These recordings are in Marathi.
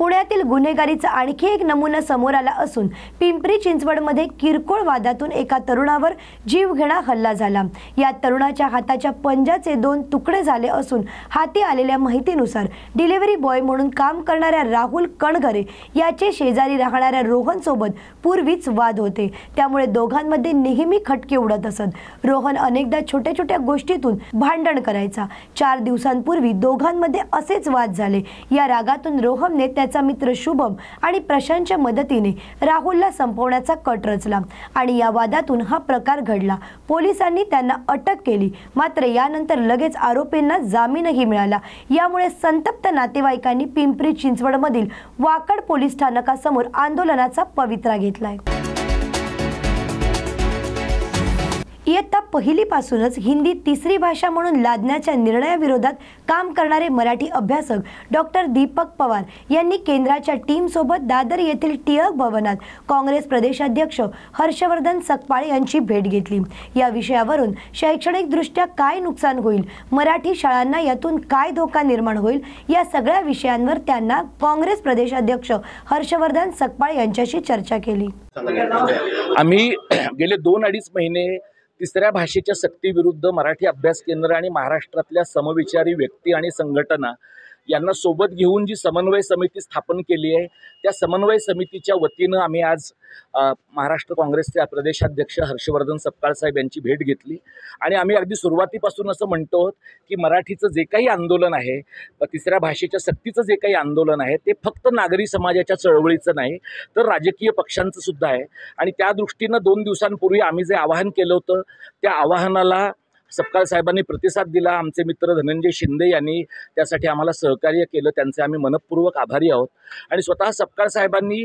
पुण्यातील गुन्हेगारीचा आणखी एक नमुना समोर आला असून पिंपरी चिंचवडमध्ये किरकोळ वादातून एका तरुणावर जीवघेणा हल्ला झाला। या तरुणाच्या हाताच्या पंजाचे 2 तुकडे झाले असून हाती आलेल्या माहितीनुसार डिलिव्हरी बॉय म्हणून काम करणाऱ्या राहुल कणघरे याचे शेजारी राहणाऱ्या रोहन सोबत पूर्वीच वाद होते, त्यामुळे दोघांमध्ये नेहमी खटके उडत असत। रोहन अनेकदा छोट्या छोट्या गोष्टीतून भांडण करायचा। 4 दिवसांपूर्वी दोघांमध्ये असेच वाद झाले। या रागातून रोहनने त्याचा मित्र शुभम आणि प्रशांतच्या मदतीने राहुलला संपवण्याचा कट रचला आणि या वादातून हा प्रकार घडला। पोलिसांनी त्यांना अटक केली, मात्र यानंतर लगेच आरोपींना जामीनही मिळाला। यामुळे संतप्त नातेवाईकांनी पिंपरी चिंचवडमधील वाकड पोलीस स्थानकासमोर आंदोलनाचा पवित्रा घेतलाय। इयत्ता पहिलीपासूनच हिंदी तिसरी भाषा म्हणून लादण्याच्या निर्णयाविरोधात काम करणारे मराठी अभ्यासक डॉक्टर दीपक पवार यांनी केंद्राच्या टीम सोबत दादर येथील टिळक भवनात काँग्रेस प्रदेशाध्यक्ष हर्षवर्धन सकपाळ यांची भेट घेतली। या विषयावरून शैक्षणिकदृष्ट्या काय नुकसान होईल, मराठी शाळांना यातून काय धोका निर्माण होईल, या सगळ्या विषयांवर त्यांना काँग्रेस प्रदेशाध्यक्ष हर्षवर्धन सकपाळ यांच्याशी चर्चा केली। आम्ही गेले 2-2.5 महिने तिसऱ्या भाषेच्या सक्तीविरुद्ध मराठी अभ्यास केंद्र आणि महाराष्ट्रातल्या समविचारी व्यक्ती आणि संघटना यांना सोबत घेऊन जी समन्वय समिती स्थापन केली आहे, त्या समन्वय समितीच्या वतीनं आम्ही आज महाराष्ट्र काँग्रेसचे प्रदेशाध्यक्ष हर्षवर्धन सकपाळ साहेब यांची भेट घेतली आणि आम्ही अगदी सुरुवातीपासून असं म्हणतो की मराठीचं जे काही आंदोलन आहे, तिसऱ्या भाषेच्या सक्तीचं जे काही आंदोलन आहे, ते फक्त नागरी समाजाच्या चळवळीचं नाही तर राजकीय पक्षांचं सुद्धा आहे। आणि त्या दृष्टीनं 2 दिवसांपूर्वी आम्ही जे आवाहन केलं होतं त्या आवाहनाला सकपाळ साहेबांनी प्रतिसाद दिला। आमचे मित्र धनंजय शिंदे यांनी त्यासाठी आम्हाला सहकार्य केलं, त्यांचे आम्ही मनपूर्वक आभारी आहोत। आणि स्वतः सकपाळ साहेबांनी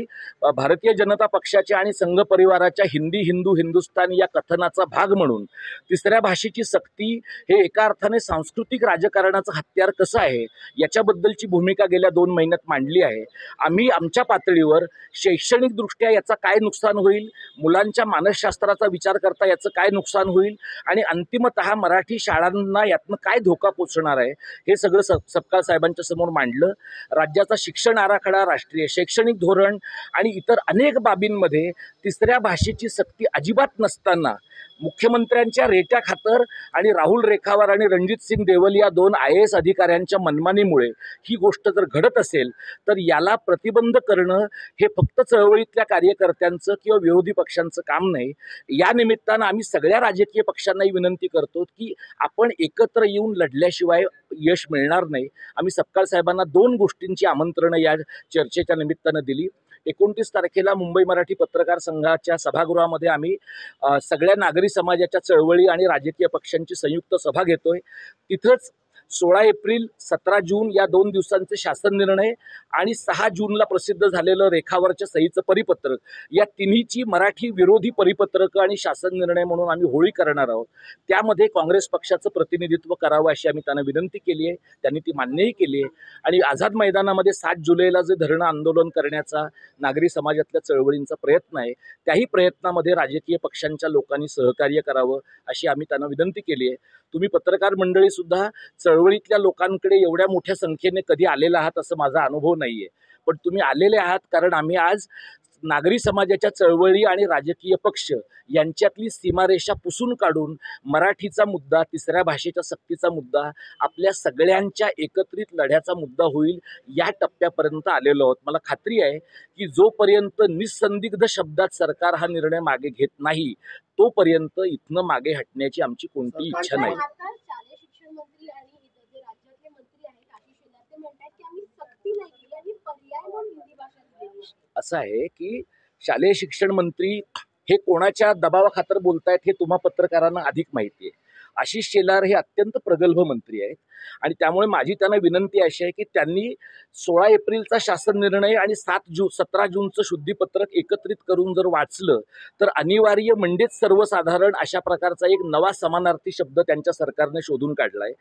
भारतीय जनता पक्षाच्या आणि संघ परिवाराच्या हिंदी हिंदू हिंदुस्तान या कथनाचा भाग म्हणून तिसऱ्या भाषेची सक्ती हे एका अर्थाने सांस्कृतिक राजकारणाचं हत्यार कसं आहे याच्याबद्दलची भूमिका गेल्या 2 महिन्यात मांडली आहे। आम्ही आमच्या पातळीवर शैक्षणिकदृष्ट्या याचा काय नुकसान होईल, मुलांच्या मानसशास्त्राचा विचार करता याचं काय नुकसान होईल आणि अंतिमतः मराठी शाळांना यातनं काय धोका पोचणार आहे हे सगळं सकपाळ साहेबांच्या समोर मांडलं। राज्याचा शिक्षण आराखडा, राष्ट्रीय शैक्षणिक धोरण आणि इतर अनेक बाबींमध्ये तिसऱ्या भाषेची सक्ती अजिबात नसताना मुख्यमंत्र्यांच्या रेट्या खातर आणि राहुल रेखावार आणि रणजित सिंग देवल या 2 IAS अधिकाऱ्यांच्या मनमानीमुळे ही गोष्ट जर घडत असेल तर याला प्रतिबंध करणं हे फक्त चळवळीतल्या कार्यकर्त्यांचं किंवा विरोधी पक्षांचं काम नाही। या निमित्तानं आम्ही सगळ्या राजकीय पक्षांनाही विनंती करतो की आपण एकत्र येऊन लढल्याशिवाय यश मिळणार नाही। आम्ही सकपाळ साहेबांना 2 गोष्टींची आमंत्रणं या चर्चेच्या निमित्तानं दिली। 29 तारखेला मुंबई मराठी पत्रकार संघाच्या सभागृहामध्ये आम्ही सगळ्या नागरी समाजाच्या चळवळी आणि राजकीय पक्षांची संयुक्त सभा घेतोय। तिथंच 16 एप्रिल 17 जून या 2 दिवसांचे शासन निर्णय आणि 6 जूनला प्रसिद्ध झालेलं रेखावरच्या सहीचं परिपत्रक या तिन्हीची मराठी विरोधी परिपत्रक आणि शासन निर्णय म्हणून आम्ही होळी करणार आहोत। त्यामध्ये काँग्रेस पक्षाचं प्रतिनिधित्व करावं अशी आम्ही त्यांना विनंती केली आहे, त्यांनी ती मान्यही केली आहे। आणि आझाद मैदानामध्ये 7 जुलैला जे धरणं आंदोलन करण्याचा नागरी समाजातल्या चळवळींचा प्रयत्न आहे, त्याही प्रयत्नामध्ये राजकीय पक्षांच्या लोकांनी सहकार्य करावं अशी आम्ही त्यांना विनंती केली आहे। तुम्ही पत्रकार मंडळी सुद्धा चळवळीतल्या लोकांकडे एवढ्या मोठ्या संख्येने कधी आलेला आहात असं माझा अनुभव नाहीये, पण तुम्ही आलेले आहात कारण आम्ही आज नागरी समाजाच्या चळवळी आणि राजकीय पक्ष यांच्यातली सीमारेषा पुसून काढून मराठीचा मुद्दा, तिसऱ्या भाषेच्या सक्तीचा मुद्दा आपल्या सगळ्यांच्या एकत्रित लढ्याचा मुद्दा होईल या टप्प्यापर्यंत आलेलो आहोत। मला खात्री आहे की जोपर्यंत निसंदिग्ध शब्दात सरकार हा निर्णय मागे घेत नाही तोपर्यंत इथनं मागे हटण्याची आमची कोणतीही इच्छा नाही। असं आहे की शालेय शिक्षण मंत्री हे कोणाच्या दबावाखातर बोलतायत हे तुम्हा पत्रकारांना अधिक माहिती आहे। आशिष शेलार हे अत्यंत प्रगल्भ मंत्री आहेत आणि त्यामुळे माझी त्यांना विनंती अशी आहे की त्यांनी 16 एप्रिलचा शासन निर्णय आणि 17 जूनचं शुद्धीपत्रक एकत्रित करून जर वाचलं तर अनिवार्य म्हणजेच सर्वसाधारण अशा प्रकारचा एक नवा समानार्थी शब्द त्यांच्या सरकारने शोधून काढलाय।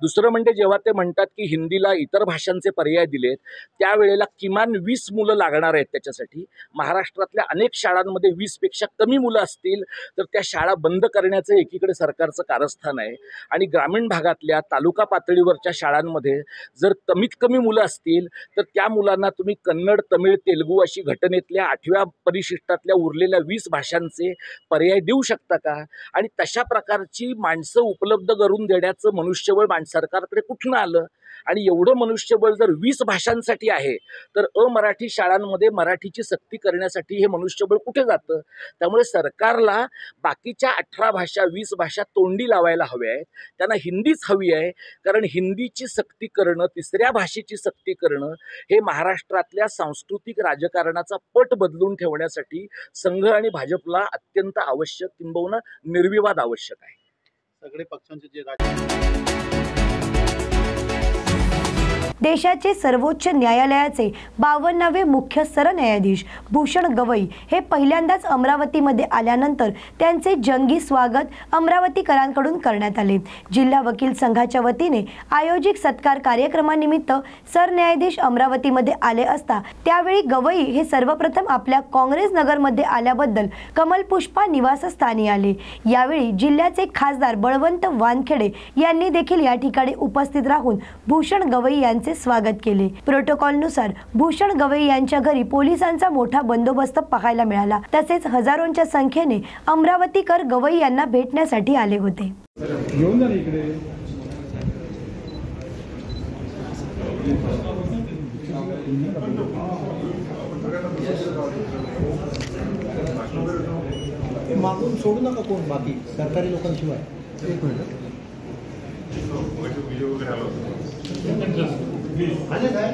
दुसरं म्हणजे जेव्हा ते म्हणतात की हिंदीला इतर भाषांचे पर्याय दिलेत त्यावेळेला किमान 20 मुलं लागणार आहेत त्याच्यासाठी। महाराष्ट्रातल्या अनेक शाळांमध्ये 20 पेक्षा कमी मुलं असतील तर त्या शाळा बंद करण्याचं एकीकडे सरकारचं कारस्थान स्थान आहे आणि ग्रामीण भागातल्या तालुका पातळीवरच्या शाळांमध्ये जर कमीत कमी मुलं असतील तर त्या मुलांना तुम्ही कन्नड, तमिळ, तेलुगू अशी घटनेतल्या 8व्या परिशिष्टातल्या उरलेल्या 20 भाषांचे पर्याय देऊ शकता का? आणि तशा प्रकारची माणसं उपलब्ध करून देण्याचं मनुष्यबळ सरकारकडे कुठून आलं? आणि एवढं मनुष्यबळ जर 20 भाषांसाठी आहे तर अमराठी शाळांमध्ये मराठीची सक्ती करण्यासाठी हे मनुष्यबळ कुठे जातं? त्यामुळे सरकारला बाकीच्या 18 भाषा 20 भाषा तोंडी लावायला हव्या आहेत. त्यांना हिंदीच हवी आहे, कारण हिंदीची सक्ती करणं, तिसऱ्या भाषेची सक्ती करणं हे महाराष्ट्रातल्या सांस्कृतिक राजकारणाचा पट बदलून ठेवण्यासाठी संघ आणि भाजपला अत्यंत आवश्यक, किंबहुना निर्विवाद आवश्यक आहे. सगळे पक्षांचे जे देशाचे सर्वोच्च न्यायालयाचे 52वे मुख्य सरन्यायाधीश भूषण गवई हे पहिल्यांदाच अमरावतीमध्ये आल्यानंतर त्यांचे जंगी स्वागत अमरावतीकरांकडून करण्यात आले. जिल्हा वकील संघाच्या वतीने आयोजित सत्कार कार्यक्रमानिमित्त सरन्यायाधीश अमरावतीमध्ये आले असता त्यावेळी गवई हे सर्वप्रथम आपल्या काँग्रेस नगरमध्ये आल्याबद्दल कमलपुष्पा निवासस्थानी आले. यावेळी जिल्ह्याचे खासदार बळवंत वानखेडे यांनी देखील या ठिकाणी उपस्थित राहून भूषण गवई यांचे स्वागत केले. प्रोटोकॉलनुसार भूषण गवई यांच्या घरी पोलिसांचा मोठा बंदोबस्त पाहायला मिळाला. तसेच हजारोंच्या संख्येने अमरावतीकर गवई यांना भेटण्यासाठी आले होते. मागून सोडू नका कोण, बाकी सरकारी लोकांशिवाय. एक मिनिट आले काय?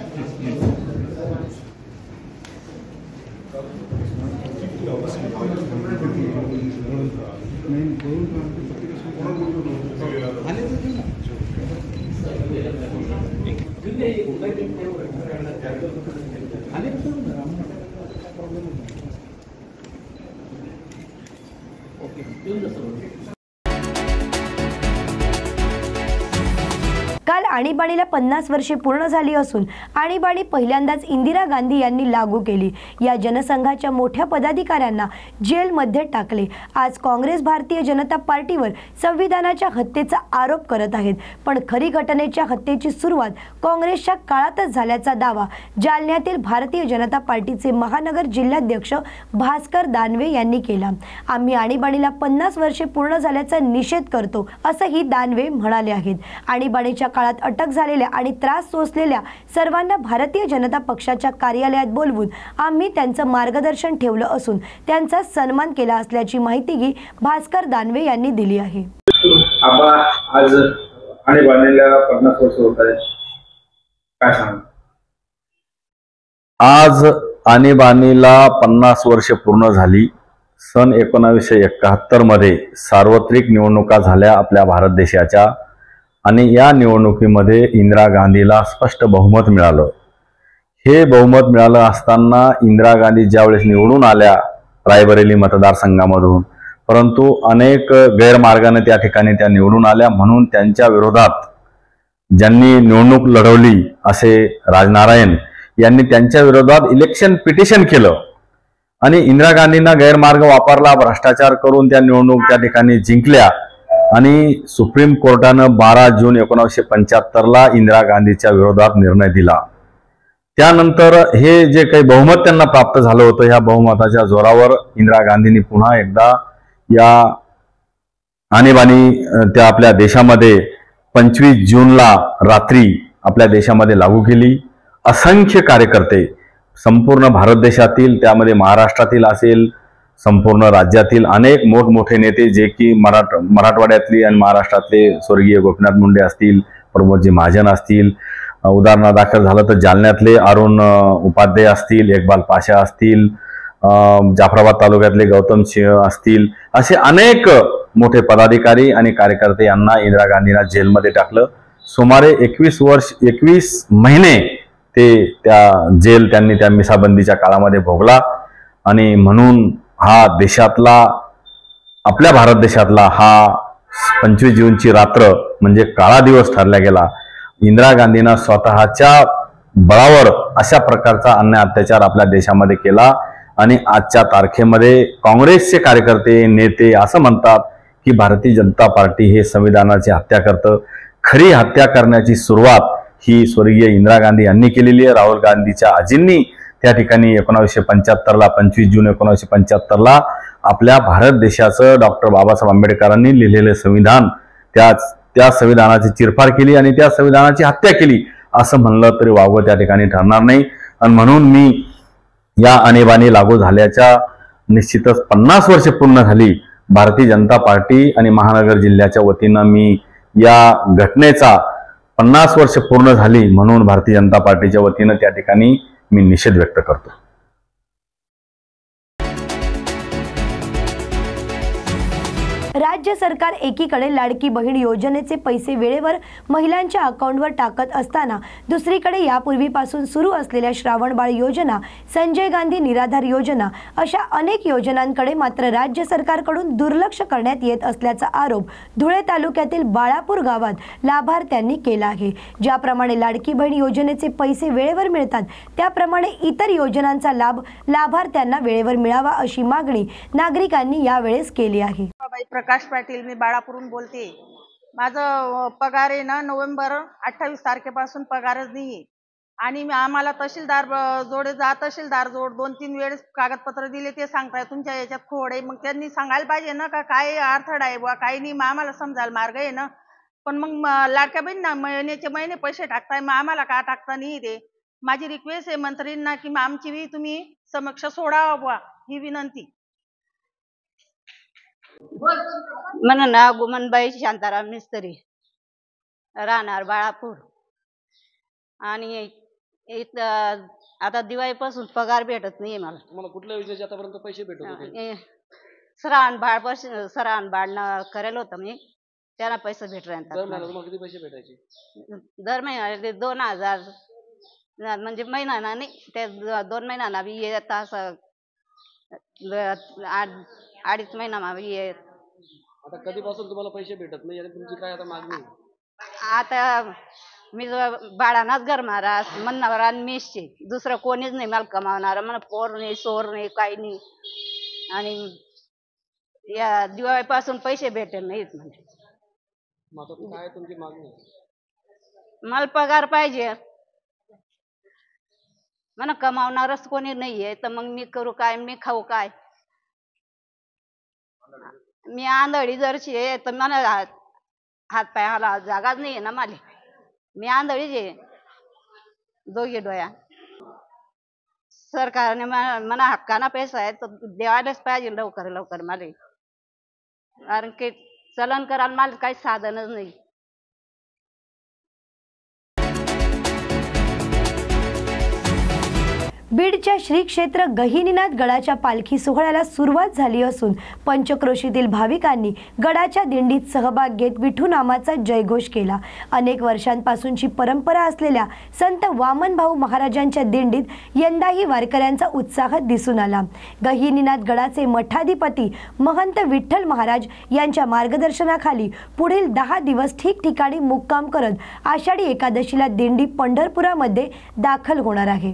काल आणीबाणीला 50 वर्षे पूर्ण झाली असून आणीबाणी पहिल्यांदाच इंदिरा गांधी यांनी लागू केली. या जनसंघाच्या मोठ्या पदाधिकाऱ्यांना जेलमध्ये टाकले. आज काँग्रेस भारतीय जनता पार्टीवर संविधानाच्या हत्येचा आरोप करत आहेत, पण खरी घटनेच्या हत्येची सुरुवात काँग्रेसच्या काळातच झाल्याचा दावा जालन्यातील भारतीय जनता पार्टीचे महानगर जिल्हाध्यक्ष भास्कर दानवे यांनी केला. आम्ही आणीबाणीला 50 वर्षे पूर्ण झाल्याचा निषेध करतो असंही दानवे म्हणाले आहेत. आणीबाणीच्या काळात अटक झालेल्या आणि त्रास सोसलेल्या सर्वांना भारतीय जनता पक्षाच्या कार्यालयात बोलवून आम्ही त्यांचं मार्गदर्शन ठेवलं असून त्यांचा सन्मान केला असल्याची माहितीही भास्कर दानवे यांनी दिली आहे. आज आणीबाणीला 50 वर्ष होत आहेत, काय सांग? आज आणीबाणीला 50 वर्ष पूर्ण झाली. सन 1971 मध्ये सार्वत्रिक निवडणुका झाल्या आपल्या भारत देशाच्या आणि या निवडणुकीमध्ये इंदिरा गांधीला स्पष्ट बहुमत मिळालं. हे बहुमत मिळालं असताना इंदिरा गांधी ज्यावेळेस निवडून आल्या रायबरेली मतदारसंघामधून, परंतु अनेक गैरमार्गाने त्या ठिकाणी त्या निवडून आल्या. म्हणून त्यांच्या विरोधात ज्यांनी निवडणूक लढवली असे राजनारायण यांनी त्यांच्या विरोधात इलेक्शन पिटिशन केलं आणि इंदिरा गांधींना गैरमार्ग वापरला, भ्रष्टाचार करून त्या निवडणूक त्या ठिकाणी जिंकल्या आणि सुप्रीम कोर्टानं 12 जून 1975ला इंदिरा गांधीच्या विरोधात निर्णय दिला. त्यानंतर हे जे काही बहुमत त्यांना प्राप्त झालं होतं, ह्या बहुमताच्या जोरावर इंदिरा गांधींनी पुन्हा एकदा या आणीबाणी त्या आपल्या देशामध्ये 25 जूनला रात्री आपल्या देशामध्ये लागू केली. असंख्य कार्यकर्ते संपूर्ण भारत देशातील, त्यामध्ये महाराष्ट्रातील असेल, संपूर्ण राज्यातील अनेक मोठमोठे नेते जे की मराठवाड्यातली आणि महाराष्ट्रातले स्वर्गीय गोपीनाथ मुंडे असतील, प्रमोदजी महाजन असतील, उदाहरणादाखल झालं तर जालन्यातले अरुण उपाध्याय असतील, इकबाल पाशा असतील, जाफराबाद तालुक्यातले गौतम सिंह असतील, असे अनेक मोठे पदाधिकारी आणि कार्यकर्ते यांना इंदिरा गांधींना जेलमध्ये टाकलं. सुमारे 21 महिने ते त्या जेल त्यांनी त्या मिसाबंदीच्या काळामध्ये भोगला. आणि म्हणून हा देशातला, आपल्या भारत देशातला हा 25 जूनची रात्र म्हणजे काळा दिवस ठरला गेला. इंदिरा गांधींना स्वतःच्या बळावर अशा प्रकारचा अन्याय अत्याचार आपल्या देशामध्ये केला आणि आजच्या तारखेमध्ये काँग्रेसचे कार्यकर्ते नेते असं म्हणतात की भारतीय जनता पार्टी हे संविधानाची हत्या करतं। खरी हत्या करण्याची सुरुवात ही स्वर्गीय इंदिरा गांधी यांनी केलेली आहे। राहुल गांधीच्या आजींनी त्या ठिकाणी 1975ला 25 जून 1975ला आपल्या भारत देशाचं डॉक्टर बाबासाहेब आंबेडकरांनी लिहिलेले संविधान त्या संविधानाची चिरफाड केली आणि त्या संविधानाची हत्या केली असं म्हणलं तरी वावगं त्या ठिकाणी ठरणार नाही। आणि म्हणून मी या आणीबाणी लागू झाल्याच्या निश्चितच 50 वर्ष पूर्ण झाली। भारतीय जनता पार्टी आणि महानगर जिल्ह्याच्या वतीनं मी या घटनेचा 50 वर्ष पूर्ण झाली म्हणून भारतीय जनता पार्टीच्या वतीनं त्या ठिकाणी मी निषेध व्यक्त करतो। राज्य सरकार एकीकडे लाडकी बहीण योजनेचे पैसे वेळेवर महिलांच्या अकाउंटवर टाकत असताना दुसरीकडे यापूर्वीपासून सुरू असलेल्या श्रावणबाळ योजना, संजय गांधी निराधार योजना अशा अनेक योजनांकडे मात्र राज्य सरकारकडून दुर्लक्ष करण्यात येत असल्याचा आरोप धुळे तालुक्यातील बाळापूर गावात लाभार्थ्यांनी केला आहे। ज्याप्रमाणे लाडकी बहीण योजनेचे पैसे वेळेवर मिळतात त्याप्रमाणे इतर योजनांचा लाभ लाभार्थ्यांना वेळेवर मिळावा अशी मागणी नागरिकांनी यावेळेस केली आहे। प्रकाश पाटील, मी बाळापूरून बोलते। माझं पगार आहे ना नोव्हेंबर 28 तारखेपासून पगारच नाही आणि आम्हाला तहसीलदार तहसीलदार जोड 2-3 वेळेस कागदपत्र दिले, ते सांगताय तुमच्या याच्यात खोड आहे। मग त्यांनी सांगायला पाहिजे ना का काय अडथळा आहे बुवा, काही नाही, मग आम्हाला समजायला मार्ग आहे ना। पण मग लाडक्या बहिणींना महिने पैसे टाकताय, मग आम्हाला का टाकता नाही ते। माझी रिक्वेस्ट आहे मंत्रींना की आमची बी तुम्ही समक्ष सोडावा बुवा, ही विनंती। म्हणून ना गुमनबाई शांताराम मिस्त्री, राहणार बाळापूर। आणि आता दिवाळीपासून पगार भेटत नाही मला। तुम्हाला कुठल्या योजनेचे आतापर्यंत पैसे भेटत होते? सरान बाळनं करेल होतं मी, त्यांना पैसे भेट दर महिन्याला तुम्हाला किती पैसे भेटायचे? दर महिन्याला 2000 म्हणजे महिन्याना नाही, त्या 2 महिन्याना बी येत, असं 2.5 महिना येत। आता कधीपासून तुम्हाला पैसे भेटत नाही आणि तुमची काय आता मागणी? आता मी बाळानाच घर मारा म्हणणार आणि मीच दुसरं कोणीच नाही मला कमावणार, मला पोर नाही सोर नाही काही नाही। आणि या दिवाळीपासून पैसे भेटत नाहीत म्हणजे। काय तुमची मागणी? मला पगार पाहिजे, मला कमावणारच कोणी नाहीये, तर मग मी करू काय, मी खाऊ काय? मी आंधळी जरशी आहे तर मला हात पायाला जागाच नाही ना मला, मी आंधळीच आहे, दोघे डोळ्या। सरकारने मला हक्काना पैसा आहे तर द्यायलाच पाहिजे लवकर मला, कारण की चलन करायला मला काही साधनच नाही। बीडच्या श्री क्षेत्र गहिनीनाथ गडाच्या पालखी सोहळ्याला सुरुवात झाली असून पंचक्रोशीतील भाविकांनी गडाच्या दिंडीत सहभाग घेत विठू नामाचा जयघोष केला। अनेक वर्षांपासूनची परंपरा असलेल्या संत वामनभाऊ महाराजांच्या दिंडीत यंदाही वारकऱ्यांचा उत्साह दिसून आला। गहिनीनाथ गडाचे मठाधिपती महंत विठ्ठल महाराज यांच्या मार्गदर्शनाखाली पुढील 10 दिवस ठिकठिकाणी मुक्काम करत आषाढी एकादशीला दिंडी पंढरपुरामध्ये दाखल होणार आहे।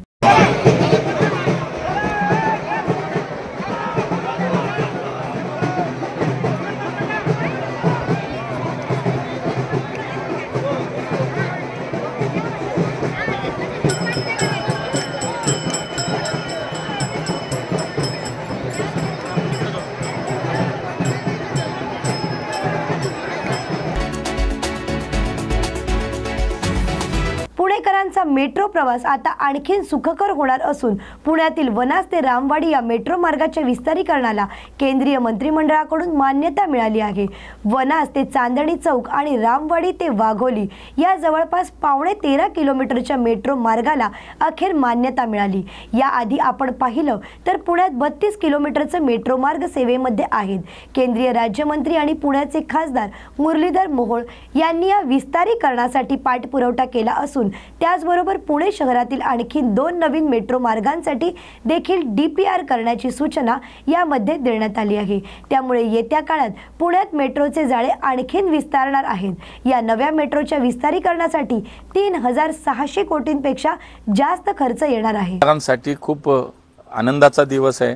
पुणेकरांचा मेट्रो प्रवास आता आणखीन सुखकर होणार असून पुण्यातील वनाज ते रामवाडी या मेट्रो मार्गाच्या विस्तारीकरणाला केंद्रीय मंत्रिमंडळाकडून मान्यता मिळाली आहे। वनाज ते चांदणी चौक आणि रामवाडी ते वाघोली या जवळपास 13.5 किलोमीटरच्या मेट्रो मार्गाला अखेर मान्यता मिळाली। याआधी आपण पाहिलं तर पुण्यात 32 किलोमीटरचं मेट्रो मार्ग सेवेमध्ये आहेत। केंद्रीय राज्यमंत्री आणि पुण्याचे खासदार मुरलीधर मोहोळ यांनी या विस्तारीकरणासाठी पाठपुरावा केला असून त्याचबरोबर पुणे शहरातील आणखी 2 नवीन मेट्रो मार्गांसाठी देखील DPR करण्याची सूचना यामध्ये देण्यात आली आहे। त्यामुळे येत्या काळात पुण्यात मेट्रोचे जाळे आणखीन विस्तारणार आहेत। या नव्या मेट्रोच्या विस्तारीकरणासाठी 3600 कोटींपेक्षा जास्त खर्च येणार आहे। नागरिकांसाठी खूप आनंदाचा दिवस आहे,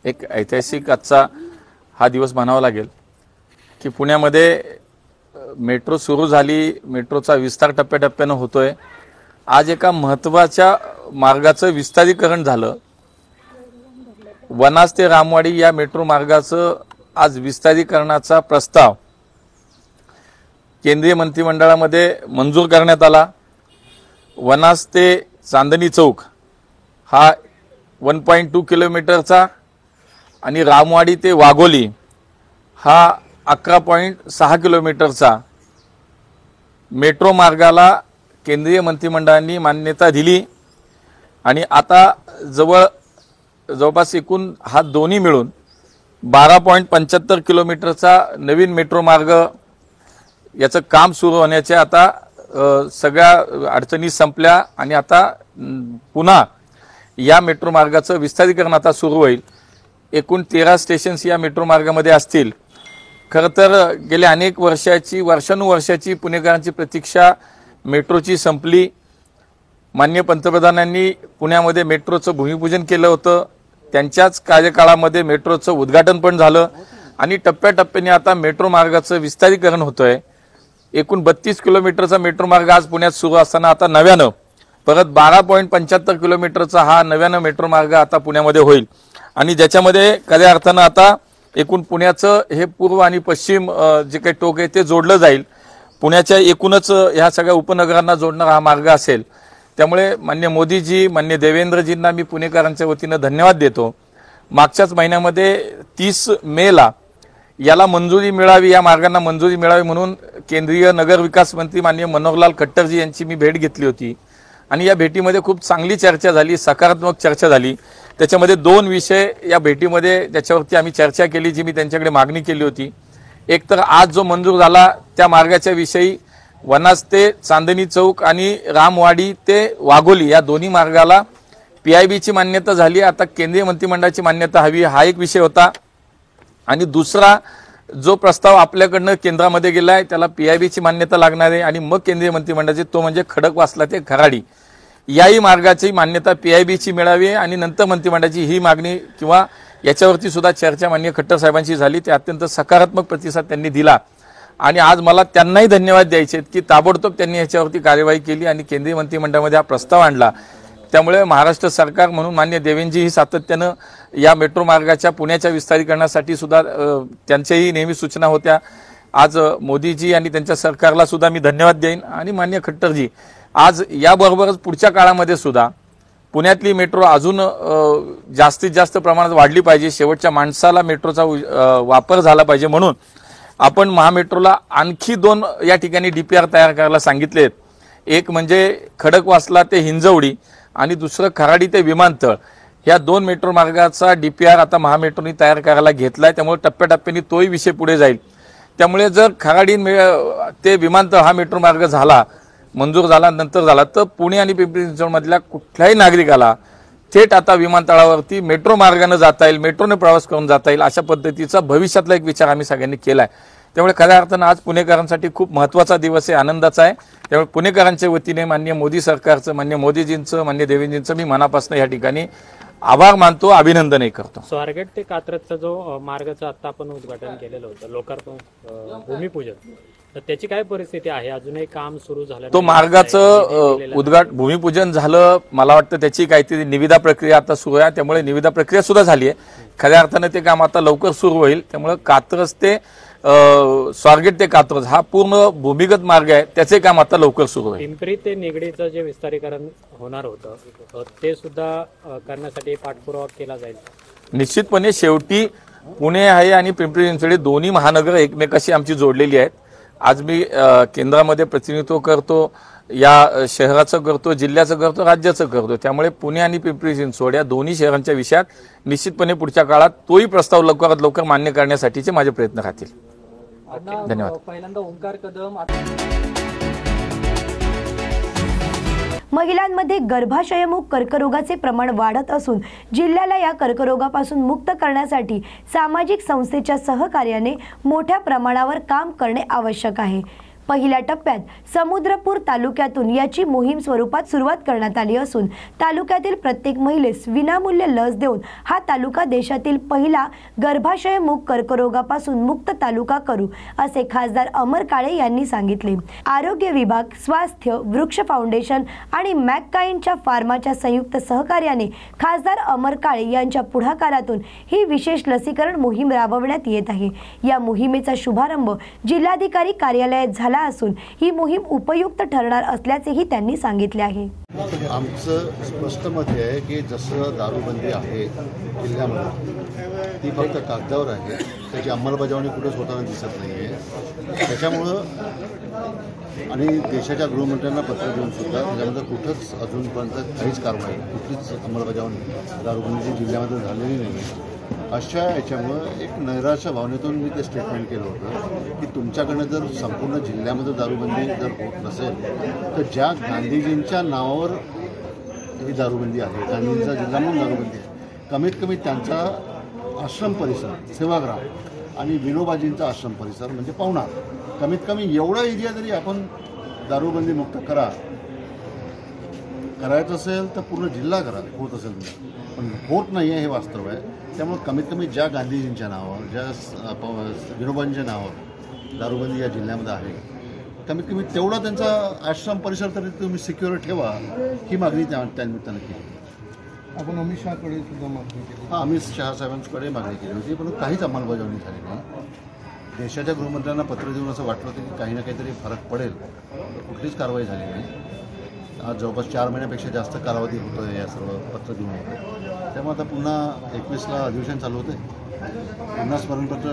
एक ऐतिहासिक आजचा हा दिवस म्हणावा लागेल। की पुण्यामध्ये मेट्रो सुरू झाली, मेट्रोचा विस्तार टप्प्याटप्प्यानं होतोय। आज एका महत्त्वाच्या मार्गाचं विस्तारीकरण झालं। वनाज ते रामवाडी या मेट्रो मार्गाचं आज विस्तारीकरणाचा प्रस्ताव केंद्रीय मंत्रिमंडळामध्ये मंजूर करण्यात आला। वनाज ते चांदणी चौक हा 1.2 किलोमीटरचा आणि रामवाडी ते वाघोली हा 11.6 किलोमीटरचा मेट्रो मार्गाला केंद्रीय मंत्रिमंडळाने मान्यता दिली आणि आता जवळपास एकूण हा दोन्ही मिळून 12.75 किलोमीटरचा नवीन मेट्रो मार्ग याचं काम सुरू होण्याचे आता सगळ्या अडचणी संपल्या आणि आता पुन्हा या मेट्रो मार्गाचं विस्तारीकरण आता सुरू होईल। एकूण 13 स्टेशन्स या मेट्रो मार्गामध्ये असतील। खरं तर गेल्या अनेक वर्षानुवर्षाची पुणेकरांची प्रतीक्षा मेट्रोची संपली। माननीय पंतप्रधानांनी पुण्यामध्ये मेट्रोचं भूमिपूजन केलं होतं। त्यांच्याच कार्यकाळामध्ये मेट्रोचं उद्घाटन पण झालं आणि टप्प्याटप्प्याने आता मेट्रो मार्गाचं विस्तारीकरण होतंय। एकूण 32 किलोमीटरचा मेट्रो मार्ग आज पुण्यात सुरू असताना आता नव्यानं परत 12.75 किलोमीटरचा हा नव्यानं मेट्रो मार्ग आता पुण्यामध्ये होईल आणि ज्याच्यामध्ये खऱ्या अर्थानं आता एकूण पुण्याचं हे पूर्व आणि पश्चिम जे काही टोक आहे ते जोडलं जाईल। पुण्याच्या एकूणच ह्या सगळ्या उपनगरांना जोडणारा हा मार्ग असेल। त्यामुळे माननीय मोदीजी, माननीय देवेंद्रजींना मी पुणेकरांच्या वतीनं धन्यवाद देतो। मागच्याच महिन्यामध्ये 30 मेला याला मंजुरी मिळावी, या मार्गांना मंजुरी मिळावी म्हणून केंद्रीय नगर विकास मंत्री माननीय मनोहरलाल खट्टरजी यांची मी भेट घेतली होती आणि या भेटीमध्ये खूप चांगली चर्चा झाली, सकारात्मक चर्चा झाली। त्याच्यामध्ये 2 विषय या भेटीमध्ये ज्याच्यावरती आम्ही चर्चा केली, जी मी त्यांच्याकडे मागणी केली होती। एक तर आज जो मंजूर झाला त्या मार्गाच्या विषयी वनाज ते चांदणी चौक आणि रामवाडी ते वाघोली या दोन्ही मार्गाला PIBची मान्यता झाली। आता केंद्रीय मंत्रिमंडळाची मान्यता हवी, हा एक विषय होता। आणि दुसरा जो प्रस्ताव आपल्याकडनं केंद्रामध्ये गेला आहे त्याला PIBची मान्यता लागणार आहे आणि मग केंद्रीय मंत्रिमंडळाची, तो म्हणजे खडकवासला ते खराडी याही मार्गाची मान्यता PIBची मिळावी आणि नंतर मंत्रिमंडळाची ही मागणी किंवा याच्यावरती सुद्धा चर्चा माननीय खट्टर साहेबांशी झाली। ते अत्यंत सकारात्मक प्रतिसाद त्यांनी दिला आणि आज मला त्यांनाही धन्यवाद द्यायचे आहेत की ताबडतोब त्यांनी याच्यावरती कार्यवाही केली आणि केंद्रीय मंत्रिमंडळामध्ये हा प्रस्ताव आणला। त्यामुळे महाराष्ट्र सरकार म्हणून माननीय देवेंद्रजी ही सातत्यानं या मेट्रो मार्गाच्या पुण्याच्या विस्तारीकरणासाठी सुद्धा त्यांच्याही नेहमी सूचना होत्या। आज मोदीजी आणि त्यांच्या सरकारला सुद्धा मी धन्यवाद देईन आणि माननीय खट्टरजी आज याबरोबरच पुढच्या काळामध्ये सुद्धा पुण्यातली मेट्रो अजून जास्तीत जास्त प्रमाणात वाढली पाहिजे। शेवटच्या माणसाला मेट्रोचा वापर झाला पाहिजे म्हणून आपण महामेट्रोला आणखी 2 या ठिकाणी DPR तयार करायला सांगितलेत। एक म्हणजे खडकवासला ते हिंजवडी आणि दुसरं खराडी ते विमानतळ ह्या 2 मेट्रो मार्गाचा DPR आता महामेट्रोनी तयार करायला घेतलाय। त्यामुळे टप्प्याटप्प्याने तोही विषय पुढे जाईल। त्यामुळे जर खराडी ते विमानतळ हा मेट्रो मार्ग झाला, मंजूर झाला, नंतर झाला तर पुणे आणि पिंपरी चिंचवडमधल्या कुठल्याही नागरिकाला थेट आता विमानतळावरती मेट्रो मार्गाने जाता येईल, मेट्रोने प्रवास करून जाता येईल अशा पद्धतीचा भविष्यातला एक विचार आम्ही सगळ्यांनी केलाय। त्यामुळे खऱ्या अर्थानं आज पुणेकरांसाठी खूप महत्त्वाचा दिवस आहे, आनंदाचा आहे। त्यामुळे पुणेकरांच्या वतीने माननीय मोदी सरकारचं, माननीय मोदीजींचं, माननीय देवेंद्रजींचं मी मनापासून या ठिकाणी आभार मानतो, अभिनंदनही करतो। स्वारगेट ते कात्रजचा जो मार्गाचं आता आपण उद्घाटन केलेलं होतं, लोकार्पण भूमिपूजन, तर त्याची काय परिस्थिती आहे? अजूनही काम सुरू झालं? तो मार्गाचं भूमिपूजन झालं, मला वाटतं त्याची काहीतरी निविदा प्रक्रिया आता सुरू आहे। त्यामुळे निविदा प्रक्रिया सुद्धा झाली आहे। खऱ्या अर्थानं ते काम आता लवकर सुरू होईल। त्यामुळे कात्रज ते स्वारगेट ते कात्रज हा पूर्ण भूमिगत मार्ग आहे, त्याचे काम आता लवकर सुरू होईल। पिंपरी ते निगडीचं जे विस्तारीकरण होणार होतं ते सुद्धा करण्यासाठी पाठपुरावा केला जाईल निश्चितपणे। शेवटी पुणे आहे आणि पिंपरी चिंचवड दोन्ही महानगर एकमेकाशी आमची जोडलेली आहेत। आज मी केंद्रामध्ये प्रतिनिधित्व करतो, या शहराचं करतो, जिल्ह्याचं करतो, राज्याचं करतो। त्यामुळे पुणे आणि पिंपरी चिंचवड या दोन्ही शहरांच्या विषयात निश्चितपणे पुढच्या काळात तोही प्रस्ताव लवकरात लवकर मान्य करण्यासाठीचे माझे प्रयत्न राहतील। धन्यवाद। पहिल्यांदा ओंकार कदम महिलांमध्ये गर्भाशयमुख कर्करोगाचे प्रमाण वाढत असून जिल्ह्याला या कर्करोगापासून मुक्त करण्यासाठी सामाजिक संस्थेच्या सहकार्याने मोठ्या प्रमाणावर काम करणे आवश्यक आहे। पहिल्या टप्प्यात समुद्रपूर तालुक्यातून याची मोहीम स्वरूपात सुरुवात करण्यात आली असून तालुक्यातील प्रत्येक महिलेस विनामूल्य लस देऊन हा तालुका देशातील पहिला गर्भाशयमुक्त कर्करोगापासून मुक्त तालुका करू असे खासदार अमर काळे यांनी सांगितले। आरोग्य विभाग, स्वास्थ्य, वृक्ष फाउंडेशन आणि मॅककाइंडच्या फार्माच्या संयुक्त सहकार्याने खासदार अमर काळे यांच्या पुढाकारातून ही विशेष लसीकरण मोहीम राबवण्यात येत आहे। या मोहिमेचा शुभारंभ जिल्हाधिकारी कार्यालयात झाला असून ही मोहीम उपयुक्त ठरणार असल्याचेही त्यांनी सांगितले आहे। आमचं स्पष्ट मत आहे की जसं दारूबंदी आहे जिल्ह्यामध्ये ती फक्त कागदावर आहे, त्याची अंमलबजावणी कुठेच होताना दिसत नाही आहे। त्याच्यामुळं आणि देशाच्या गृहमंत्र्यांना पत्र देऊन सुद्धा त्याच्यामध्ये कुठंच अजूनपर्यंत काहीच कारवाई, कुठलीच अंमलबजावणी दारूबंदीची जिल्ह्यामध्ये झालेली नाही। अशा याच्यामुळं एक नैराश्य भावनेतून मी ते स्टेटमेंट केलं होतं की तुमच्याकडनं जर संपूर्ण जिल्ह्यामध्ये दारूबंदी जर होत नसेल तर ज्या गांधीजींच्या नावावर ही दारूबंदी आहे, गांधीजींचा जिल्हा म्हणून दारूबंदी आहे, कमीत कमी त्यांचा आश्रम परिसर, सेवाग्राम आणि विनोबाजींचा आश्रम परिसर म्हणजे पवनार, कमीत कमी एवढा एरिया जरी आपण दारूबंदी मुक्त करायचं असेल तर पूर्ण जिल्हा करा, होत असेल पण होत नाही आहे हे वास्तव आहे। त्यामुळे कमीत कमी ज्या गांधीजींच्या नावावर, ज्या विनोबांच्या नावावर दारूबंदी या जिल्ह्यामध्ये आहे, कमीत कमी तेवढा त्यांचा आश्रम परिसर तरी तुम्ही सिक्युअर ठेवा, ही मागणी त्यानिमित्तानं केली। आपण अमित शहाकडे सुद्धा मागणी केली। हां, अमित शहा साहेबांकडे मागणी केली होती, पण काहीच अंमलबजावणी झाली नाही। देशाच्या गृहमंत्र्यांना पत्र देऊन असं वाटलं होतं की काही ना काहीतरी फरक पडेल, कुठलीच कारवाई झाली नाही। आज जवळपास 4 महिन्यापेक्षा जास्त कालावधी होतो आहे या सर्व पत्र देऊन होतं। त्यामुळे आता पुन्हा 21ला अधिवेशन चालू होते, पुन्हा स्मरणपत्र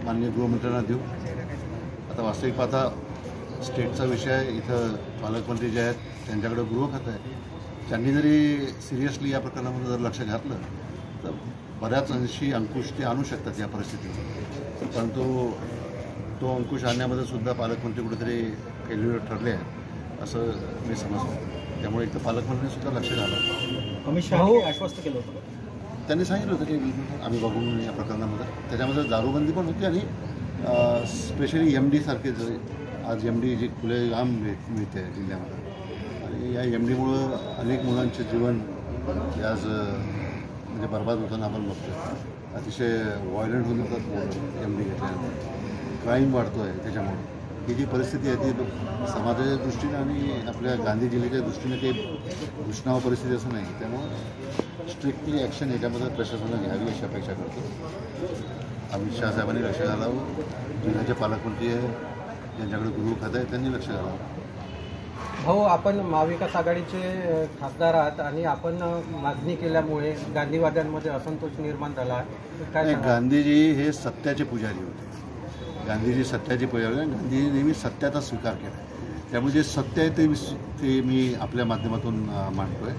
माननीय गृहमंत्र्यांना देऊ। आता वास्तविक पाहता स्टेटचा विषय इथं पालकमंत्री जे आहेत त्यांच्याकडे गृह खातं आहे, त्यांनी जरी सिरियसली या प्रकरणामध्ये जर लक्ष घातलं तर बऱ्याच अंशी अंकुश ते आणू शकतात या परिस्थितीत, परंतु तो अंकुश आणण्यामध्ये सुद्धा पालकमंत्री कुठेतरी फेल्युअर ठरले आहे असं मी समजतो। त्यामुळे एक तर पालकमंत्र्यांनी सुद्धा लक्ष घालावं। अमित शहा आश्वस्त केलं होतं, त्यांनी सांगितलं होतं की आम्ही बघून या प्रकरणामध्ये त्याच्यामध्ये दारूबंदी पण होती आणि स्पेशली MD सारखे आज MD जी खुलेआम मिळते जिल्ह्यामध्ये आणि या MDमुळं अनेक मुलांचे जीवन आज म्हणजे बर्बाद होताना आपण बघतो। अतिशय व्हायलंट होऊन जातात MD घेतल्यानंतर, क्राईम वाढतो आहे। त्याच्यामुळे ही जी परिस्थिती आहे ती समाजाच्या दृष्टीनं आणि आपल्या गांधी जिल्ह्याच्या दृष्टीनं काही घुसणावं परिस्थिती असं नाही। त्यामुळं स्ट्रिक्टली ॲक्शन याच्यामध्ये प्रशासनानं घ्यावी अशी अपेक्षा करतो। अमित शहा साहेबांनी लक्ष घालावं, जिल्ह्याचे पालकमंत्री आहे ज्यांच्याकडे गृह खातं आहे त्यांनी लक्ष घालावं। भाऊ, आपण महाविकास आघाडीचे खासदार आहात आणि आपण मागणी केल्यामुळे गांधीवाद्यांमध्ये असंतोष निर्माण झाला, काय? गांधीजी हे सत्याचे पुजारी होते, गांधीजी सत्याचे पुजारी होते। गांधीजी नेहमी सत्याचा स्वीकार केला, त्यामुळे जे सत्य आहे ते मी आपल्या माध्यमातून मांडतो आहे।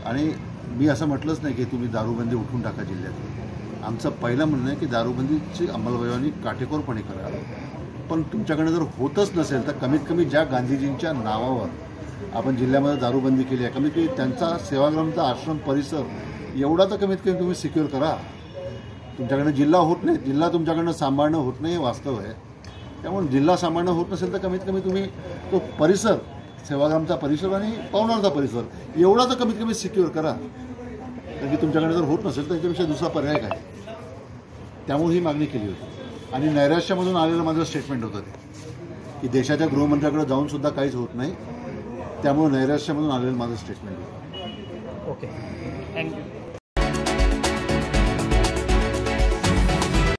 आणि मी असं म्हटलंच नाही की तुम्ही दारूबंदी उठून टाका जिल्ह्यात। आमचं पहिलं म्हणणं आहे की दारूबंदीची अंमलबजावणी काटेकोरपणे करा, पण तुमच्याकडे जर होतच नसेल तर कमीत कमी ज्या गांधीजींच्या नावावर आपण जिल्ह्यामध्ये दारूबंदी केली आहे, कमीत कमी त्यांचा सेवाग्रामचा आश्रम परिसर एवढा तर कमीत कमी तुम्ही सिक्युअर करा। तुमच्याकडनं जिल्हा होत नाही, जिल्हा तुमच्याकडनं सांभाळणं होत नाही हे वास्तव आहे। त्यामुळे जिल्हा सांभाळणं होत नसेल तर कमीत कमी तुम्ही तो परिसर, सेवाग्रामचा परिसर आणि पवनारचा परिसर एवढा तर कमीत कमी सिक्युअर करा, कारण की तुमच्याकडे जर होत नसेल तर त्याच्यापेक्षा दुसरा पर्याय काय। त्यामुळे ही मागणी केली होती आणि नैराश्यामधून आलेलं माझं स्टेटमेंट होतं ते की देशाच्या गृहमंत्र्याकडे जाऊन सुद्धा काहीच होत नाही, त्यामुळे नैराश्यामधून आलेलं माझं स्टेटमेंट होतं। Okay, thank you.